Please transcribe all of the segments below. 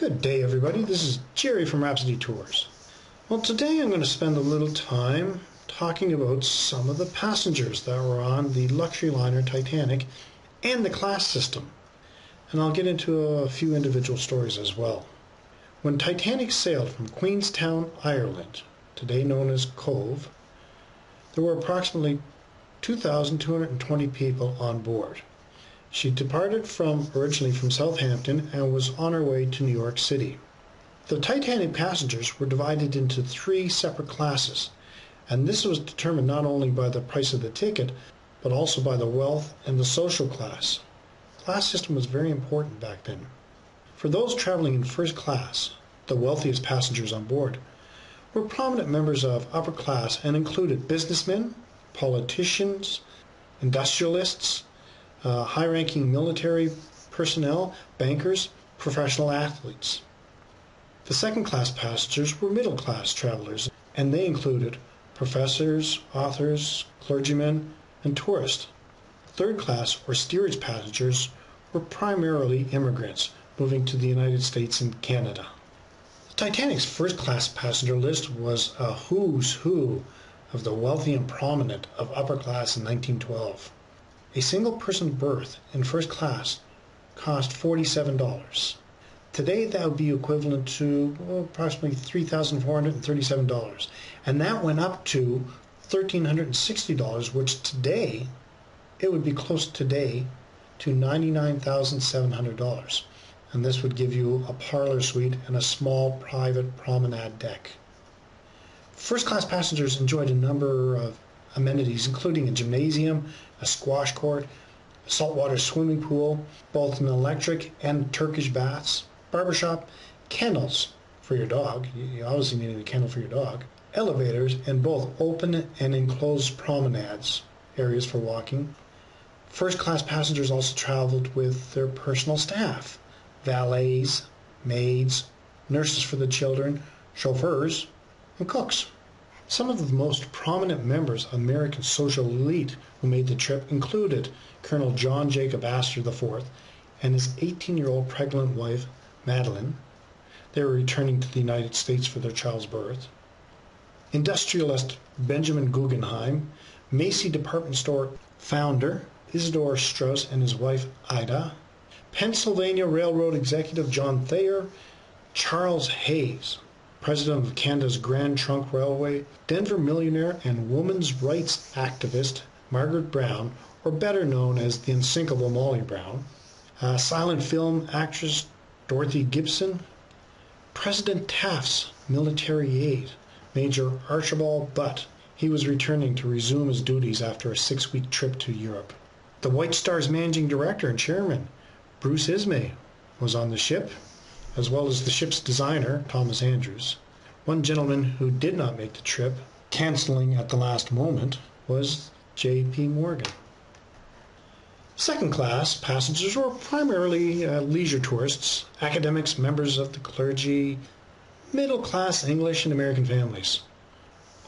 Good day, everybody. This is Jerry from Rhapsody Tours. Well, today I'm going to spend a little time talking about some of the passengers that were on the luxury liner Titanic and the class system. And I'll get into a few individual stories as well. When Titanic sailed from Queenstown, Ireland, today known as Cove, there were approximately 2,220 people on board. She departed originally from Southampton and was on her way to New York City. The Titanic passengers were divided into three separate classes, and this was determined not only by the price of the ticket, but also by the wealth and the social class. The class system was very important back then. For those traveling in first class, the wealthiest passengers on board were prominent members of upper class and included businessmen, politicians, industrialists, high-ranking military personnel, bankers, professional athletes. The second-class passengers were middle-class travelers, and they included professors, authors, clergymen, and tourists. Third-class or steerage passengers were primarily immigrants moving to the United States and Canada. The Titanic's first-class passenger list was a who's who of the wealthy and prominent of upper class in 1912. A single-person berth in first class cost $47. Today that would be equivalent to approximately $3,437, and that went up to $1,360, which today, it would be close today to $99,700. And this would give you a parlor suite and a small private promenade deck. First-class passengers enjoyed a number of amenities, including a gymnasium, a squash court, a saltwater swimming pool, both an electric and Turkish baths, barbershop, kennels for your dog. You obviously needed a kennel for your dog, elevators, and both open and enclosed promenades, areas for walking. First-class passengers also traveled with their personal staff, valets, maids, nurses for the children, chauffeurs, and cooks. Some of the most prominent members of American social elite who made the trip included Colonel John Jacob Astor IV and his 18-year-old pregnant wife, Madeline. They were returning to the United States for their child's birth. Industrialist Benjamin Guggenheim, Macy department store founder Isidore Straus and his wife Ida, Pennsylvania Railroad executive John Thayer, Charles Hayes, President of Canada's Grand Trunk Railway, Denver millionaire and women's rights activist Margaret Brown, or better known as the unsinkable Molly Brown, silent film actress Dorothy Gibson, President Taft's military aide, Major Archibald Butt. He was returning to resume his duties after a 6-week trip to Europe. The White Star's managing director and chairman, Bruce Ismay, was on the ship, as well as the ship's designer, Thomas Andrews. One gentleman who did not make the trip, canceling at the last moment, was J.P. Morgan. Second-class passengers were primarily leisure tourists, academics, members of the clergy, middle-class English and American families.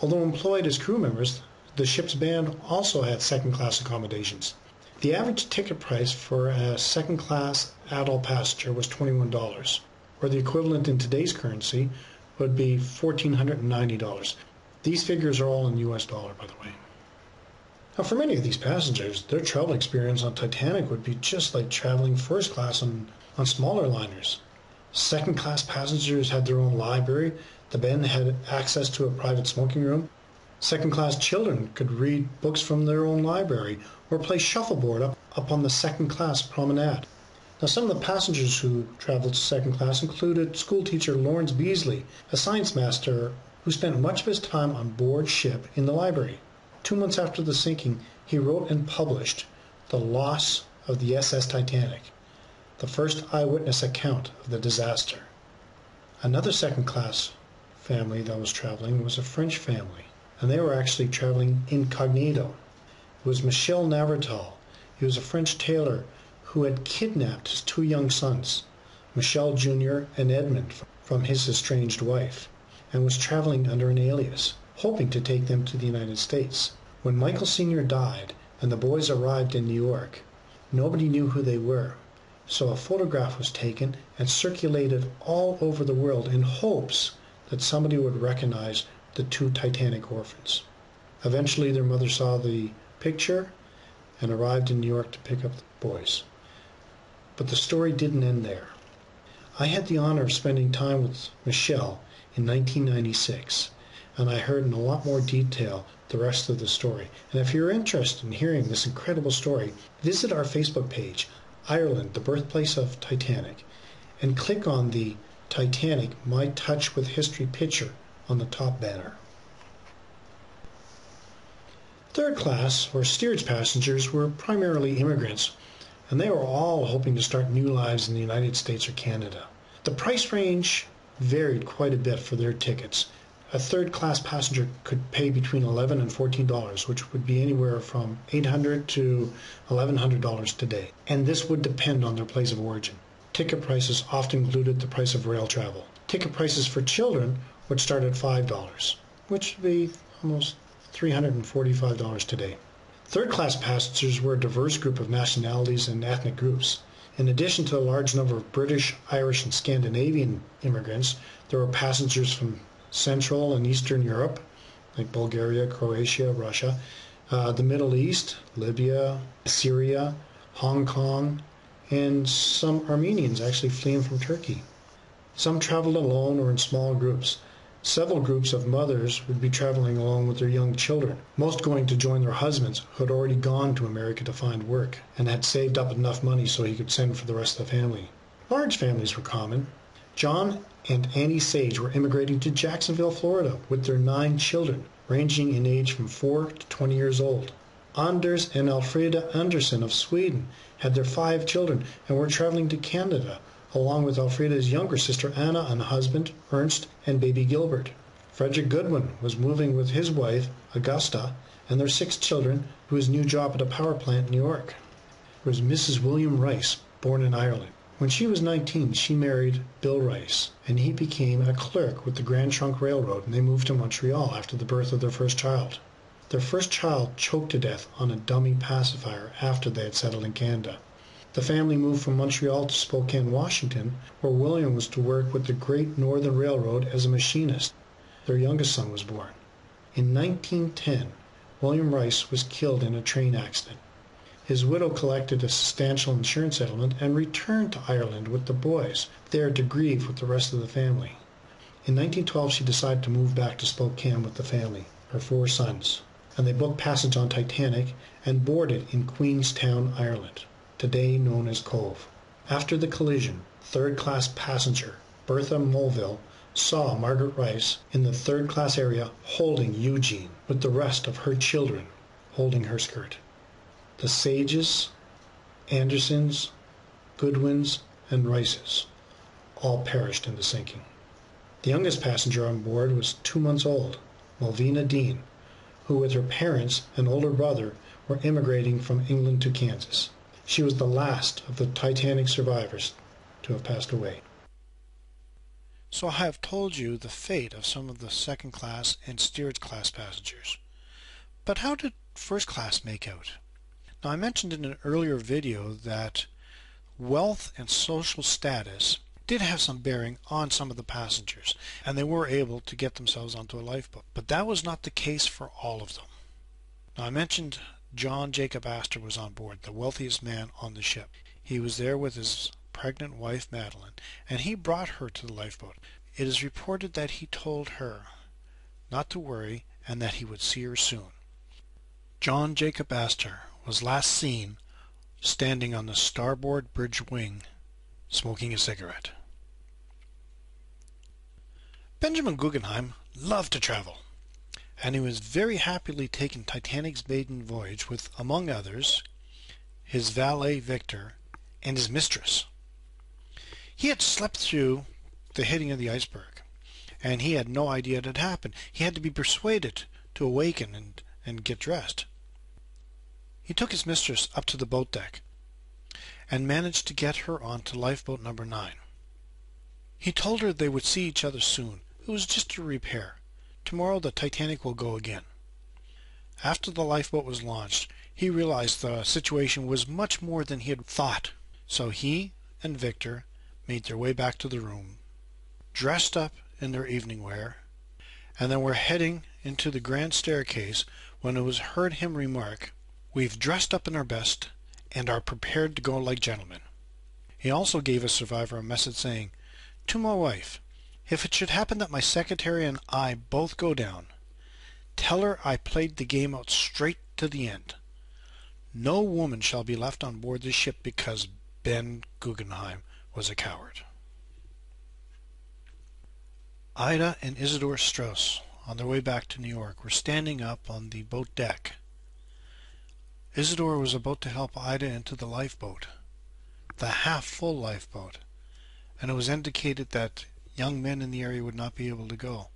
Although employed as crew members, the ship's band also had second-class accommodations. The average ticket price for a second-class adult passenger was $21, or the equivalent in today's currency would be $1,490. These figures are all in US dollar, by the way. Now, for many of these passengers, their travel experience on Titanic would be just like traveling first class on smaller liners. Second-class passengers had their own library. The band had access to a private smoking room. Second-class children could read books from their own library or play shuffleboard up on the second-class promenade. Now, some of the passengers who traveled second class included schoolteacher Lawrence Beasley, a science master who spent much of his time on board ship in the library. 2 months after the sinking, he wrote and published The Loss of the SS Titanic, the first eyewitness account of the disaster. Another second-class family that was traveling was a French family, and they were actually traveling incognito. It was Michel Navratil. He was a French tailor who had kidnapped his 2 young sons, Michel Jr. and Edmund, from his estranged wife, and was traveling under an alias, hoping to take them to the United States. When Michael Sr. died and the boys arrived in New York, nobody knew who they were. So a photograph was taken and circulated all over the world in hopes that somebody would recognize the two Titanic orphans. Eventually their mother saw the picture and arrived in New York to pick up the boys. But the story didn't end there. I had the honor of spending time with Michelle in 1996, and I heard in a lot more detail the rest of the story. And if you're interested in hearing this incredible story, visit our Facebook page, Ireland, the birthplace of Titanic, and click on the Titanic My Touch with History picture on the top banner. Third class, or steerage passengers, were primarily immigrants, and they were all hoping to start new lives in the United States or Canada. The price range varied quite a bit for their tickets. A third class passenger could pay between $11 and $14, which would be anywhere from $800 to $1,100 today. And this would depend on their place of origin. Ticket prices often included the price of rail travel. Ticket prices for children would start at $5, which would be almost $345 today. Third-class passengers were a diverse group of nationalities and ethnic groups. In addition to the large number of British, Irish, and Scandinavian immigrants, there were passengers from Central and Eastern Europe, like Bulgaria, Croatia, Russia, the Middle East, Libya, Syria, Hong Kong, and some Armenians actually fleeing from Turkey. Some traveled alone or in small groups. Several groups of mothers would be traveling along with their young children, most going to join their husbands who had already gone to America to find work and had saved up enough money so he could send for the rest of the family. Large families were common. John and Annie Sage were immigrating to Jacksonville, Florida with their 9 children, ranging in age from 4 to 20 years old. Anders and Alfreda Andersson of Sweden had their 5 children and were traveling to Canada, along with Alfreda's younger sister Anna and husband Ernst and baby Gilbert. Frederick Goodwin was moving with his wife Augusta and their 6 children to his new job at a power plant in New York. There was Mrs. William Rice, born in Ireland. When she was 19, she married Bill Rice, and he became a clerk with the Grand Trunk Railroad, and they moved to Montreal after the birth of their first child. Their first child choked to death on a dummy pacifier after they had settled in Canada. The family moved from Montreal to Spokane, Washington, where William was to work with the Great Northern Railroad as a machinist. Their youngest son was born. In 1910, William Rice was killed in a train accident. His widow collected a substantial insurance settlement and returned to Ireland with the boys, there to grieve with the rest of the family. In 1912, she decided to move back to Spokane with the family, her 4 sons, and they booked passage on Titanic and boarded in Queenstown, Ireland, today known as Cove. After the collision, third-class passenger Bertha Mulville saw Margaret Rice in the third-class area holding Eugene, with the rest of her children holding her skirt. The Sages, Andersons, Goodwins, and Rices all perished in the sinking. The youngest passenger on board was 2 months old, Malvina Dean, who with her parents and older brother were immigrating from England to Kansas. She was the last of the Titanic survivors to have passed away. So I have told you the fate of some of the second class and steerage class passengers. But how did first class make out? Now, I mentioned in an earlier video that wealth and social status did have some bearing on some of the passengers, and they were able to get themselves onto a lifeboat. But that was not the case for all of them. Now, I mentioned John Jacob Astor was on board, the wealthiest man on the ship. He was there with his pregnant wife, Madeline, and he brought her to the lifeboat. It is reported that he told her not to worry and that he would see her soon. John Jacob Astor was last seen standing on the starboard bridge wing, smoking a cigarette. Benjamin Guggenheim loved to travel, and he was very happily taking Titanic's maiden voyage with, among others, his valet Victor and his mistress. He had slept through the hitting of the iceberg, and he had no idea it had happened. He had to be persuaded to awaken and get dressed. He took his mistress up to the boat deck and managed to get her onto lifeboat number 9. He told her they would see each other soon. It was just a repair. Tomorrow the Titanic will go again. After the lifeboat was launched, he realized the situation was much more than he had thought. So he, and Victor made their way back to the room, dressed up in their evening wear, and then were heading into the grand staircase when it was heard him remark, "We've dressed up in our best and are prepared to go like gentlemen." He also gave his survivor a message saying, "To my wife, if it should happen that my secretary and I both go down, tell her I played the game out straight to the end. No woman shall be left on board this ship because Ben Guggenheim was a coward." Ida and Isidor Strauss, on their way back to New York, were standing up on the boat deck. Isidor was about to help Ida into the lifeboat, the half-full lifeboat, and it was indicated that young men in the area would not be able to go,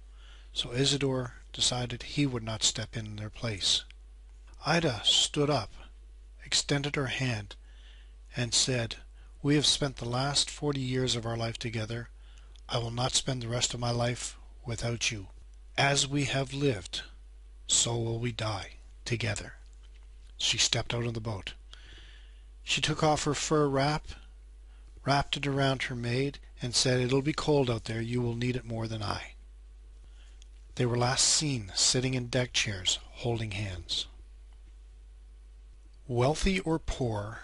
so Isidor decided he would not step in their place. Ida stood up, extended her hand, and said, "We have spent the last 40 years of our life together. I will not spend the rest of my life without you. As we have lived, so will we die together." She stepped out of the boat. She took off her fur wrap, wrapped it around her maid, and said, "It'll be cold out there. You will need it more than I." They were last seen sitting in deck chairs, holding hands. Wealthy or poor,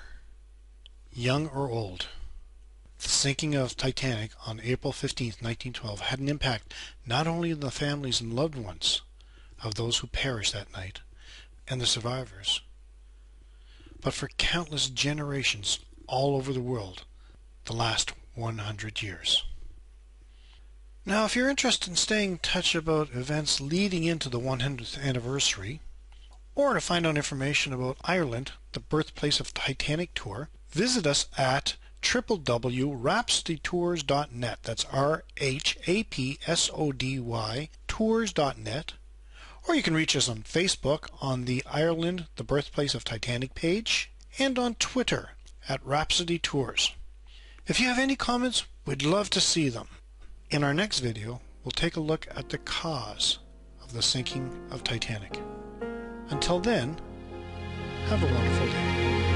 young or old, the sinking of Titanic on April 15, 1912 had an impact not only on the families and loved ones of those who perished that night and the survivors, but for countless generations all over the world the last 100 years. Now, if you're interested in staying in touch about events leading into the 100th anniversary, or to find out information about Ireland, the birthplace of Titanic tour, visit us at www.rhapsodytours.net. That's RHAPSODY tours.net. Or you can reach us on Facebook on the Ireland, the Birthplace of Titanic page, and on Twitter at Rhapsody Tours. If you have any comments, we'd love to see them. In our next video, we'll take a look at the cause of the sinking of Titanic. Until then, have a wonderful day.